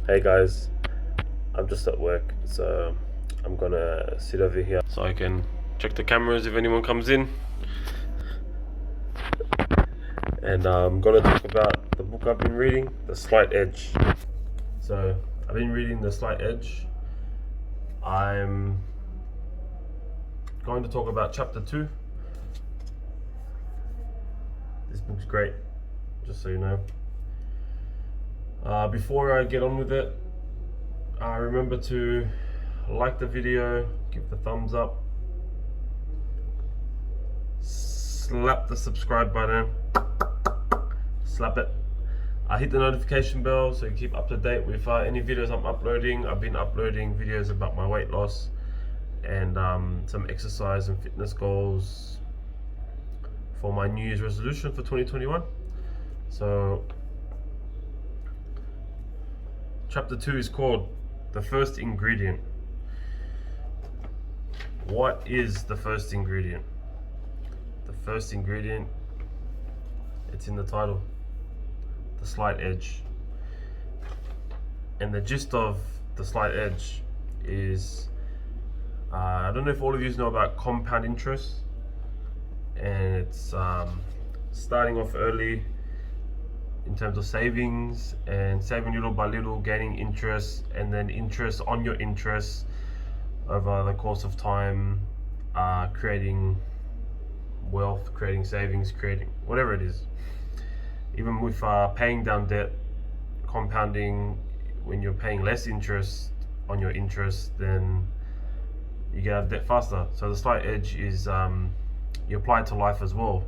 Hey guys, I'm just at work, so I'm gonna sit over here so I can check the cameras if anyone comes in. And I'm gonna talk about the book I've been reading, The Slight Edge. So I've been reading The Slight Edge. I'm going to talk about chapter 2. This book's great, just so you know. Before I get on with it, remember to like the video, give the thumbs up, slap the subscribe button, slap it. Hit the notification bell so you keep up to date with any videos I'm uploading. I've been uploading videos about my weight loss and some exercise and fitness goals for my New Year's resolution for 2021. So chapter 2 is called The First Ingredient. What is the first ingredient? The first ingredient, it's in the title, The Slight Edge. And the gist of The Slight Edge is, I don't know if all of you know about compound interest, and it's starting off early in terms of savings and saving little by little, gaining interest, and then interest on your interest over the course of time, creating wealth, creating savings, creating whatever it is. Even with paying down debt, compounding, when you're paying less interest on your interest, then you get out of debt faster. So the slight edge is you apply it to life as well.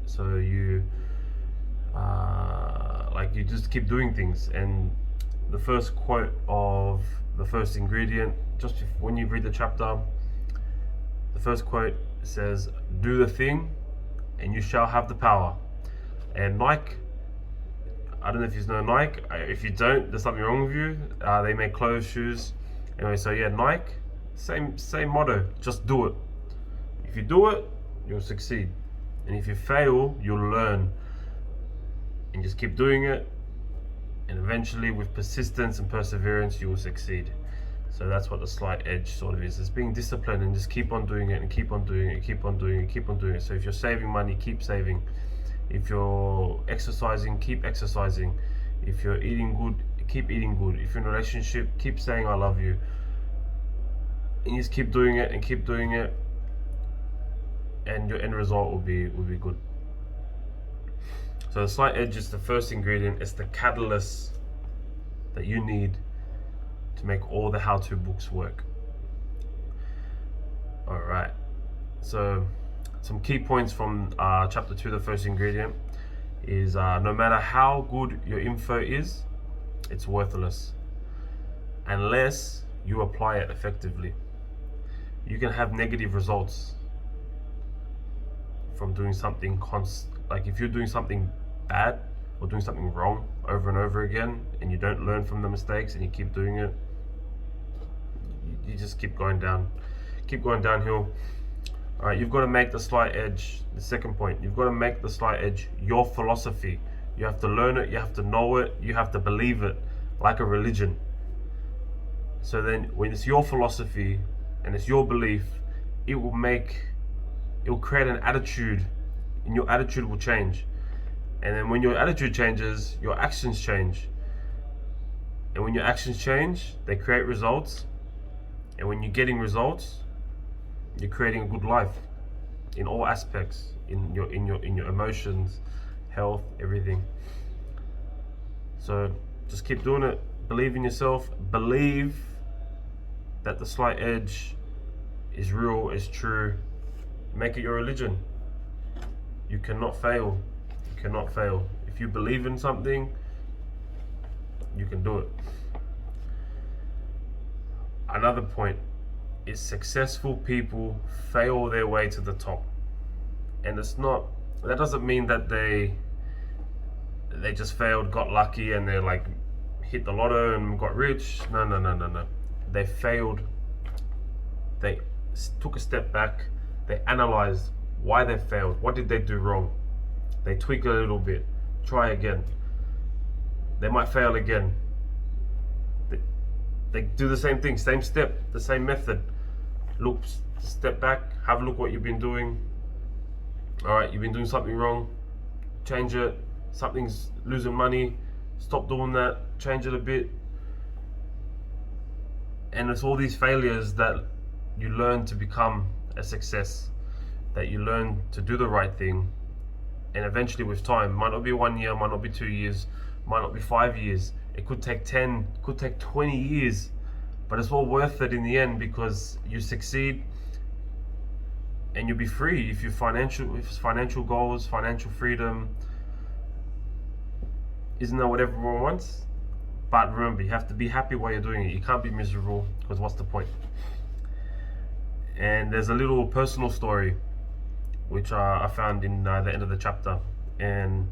So you you just keep doing things. And the first quote of the first ingredient, just when you read the chapter, the first quote says, "Do the thing and you shall have the power." And Nike, I don't know if you know Nike. If you don't, there's something wrong with you. They make clothes, shoes. Anyway, so yeah, Nike, same motto. Just do it. If you do it, you'll succeed. And if you fail, you'll learn. And just keep doing it. And eventually, with persistence and perseverance, you will succeed. So that's what the slight edge sort of is. It's being disciplined and just keep on doing it and keep on doing it, keep on doing it, keep on doing it. So if you're saving money, keep saving. If you're exercising, keep exercising. If you're eating good, keep eating good. If you're in a relationship, keep saying I love you. And you just keep doing it and keep doing it, and your end result will be good. So the slight edge is the first ingredient. It's the catalyst that you need to make all the how-to books work. All right. So some key points from chapter 2, the first ingredient, is no matter how good your info is, it's worthless unless you apply it effectively. You can have negative results from doing something like if you're doing something bad or doing something wrong over and over again and you don't learn from the mistakes and you keep doing it, you just keep going downhill. All right, you've got to make the slight edge, the second point, you've got to make the slight edge your philosophy. You have to learn it, you have to know it, you have to believe it, like a religion. So then when it's your philosophy and it's your belief, it will create an attitude, and your attitude will change. And then when your attitude changes, your actions change. And when your actions change, they create results. And when you're getting results, you're creating a good life in all aspects, in your emotions, health, everything. So just keep doing it. Believe in yourself. Believe that the slight edge is real, is true. Make it your religion. You cannot fail. You cannot fail. If you believe in something, you can do it. Another point is successful people fail their way to the top. And that doesn't mean that they just failed, got lucky, and they're like hit the lotto and got rich. No. They failed. They took a step back. They analyzed why they failed. What did they do wrong? They tweak a little bit. Try again. They might fail again. They do the same thing, same step, the same method. Look, step back, have a look what you've been doing. All right, you've been doing something wrong, change it. Something's losing money, stop doing that, change it a bit. And it's all these failures that you learn to become a success, that you learn to do the right thing. And eventually with time, might not be 1 year, might not be 2 years, might not be 5 years, it could take 10, could take 20 years, but it's all worth it in the end, because you succeed and you'll be free if it's financial goals, financial freedom. Isn't that what everyone wants? But remember, you have to be happy while you're doing it. You can't be miserable, because what's the point? And there's a little personal story which I found in the end of the chapter, and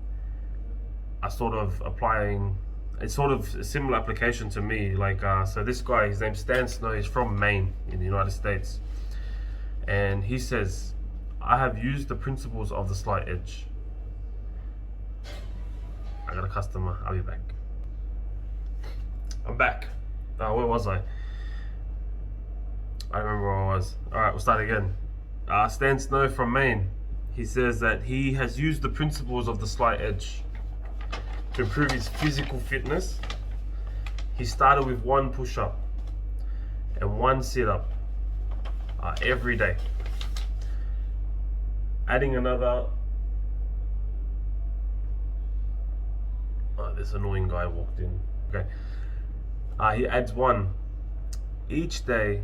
I sort of applying. It's sort of a similar application to me. Like, so this guy, his name's Stan Snow. He's from Maine in the United States, and he says, "I have used the principles of the slight edge." I got a customer. I'll be back. I'm back. Where was I? I don't remember where I was. All right, we'll start again. Stan Snow from Maine. He says that he has used the principles of the slight edge to improve his physical fitness. He started with 1 push-up and 1 sit-up every day. Adding another. This annoying guy walked in. Okay. He adds 1 each day,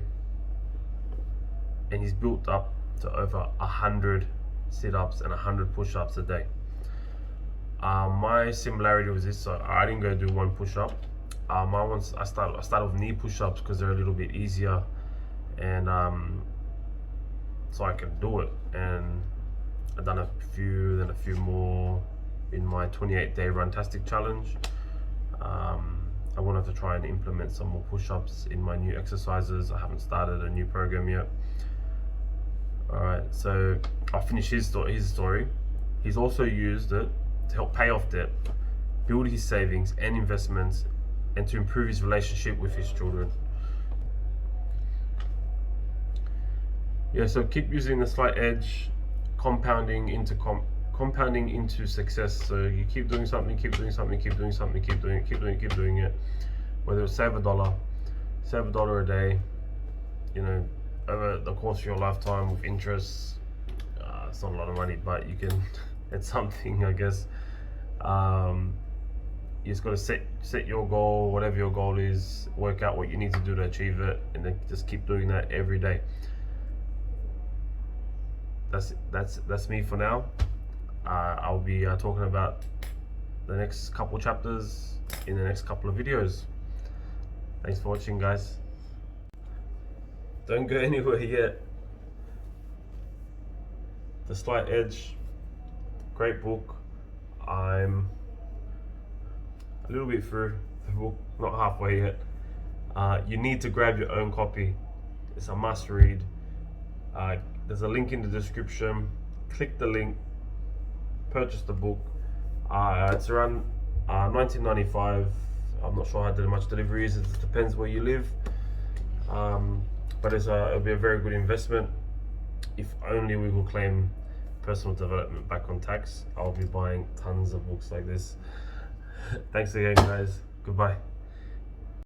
and he's built up to over 100 sit-ups and 100 push-ups a day. My similarity was this: so I didn't go do 1 push-up. My ones, I started with knee push-ups because they're a little bit easier, and so I could do it. And I've done a few, then a few more in my 28-day Runtastic challenge. I wanted to try and implement some more push-ups in my new exercises. I haven't started a new program yet. Alright, so I'll finish his story. He's also used it to help pay off debt, build his savings and investments, and to improve his relationship with his children. Yeah, so keep using the slight edge, compounding into success. So you keep doing something, keep doing something, keep doing something, keep doing it, keep doing it. Whether it's save $1 a day, over the course of your lifetime with interest. It's not a lot of money, but you can. It's something, I guess. You just got to set your goal, whatever your goal is, work out what you need to do to achieve it, and then just keep doing that every day. That's me for now. I'll be talking about the next couple chapters in the next couple of videos. Thanks for watching, guys. Don't go anywhere yet. The Slight Edge, great book. I'm a little bit through the book, not halfway yet. You need to grab your own copy. It's a must read. There's a link in the description. Click the link, purchase the book. It's around $19.95. I'm not sure how much delivery is. It depends where you live. But it'll be a very good investment. If only we will claim personal development back on tax, I'll be buying tons of books like this. Thanks again, guys. Goodbye.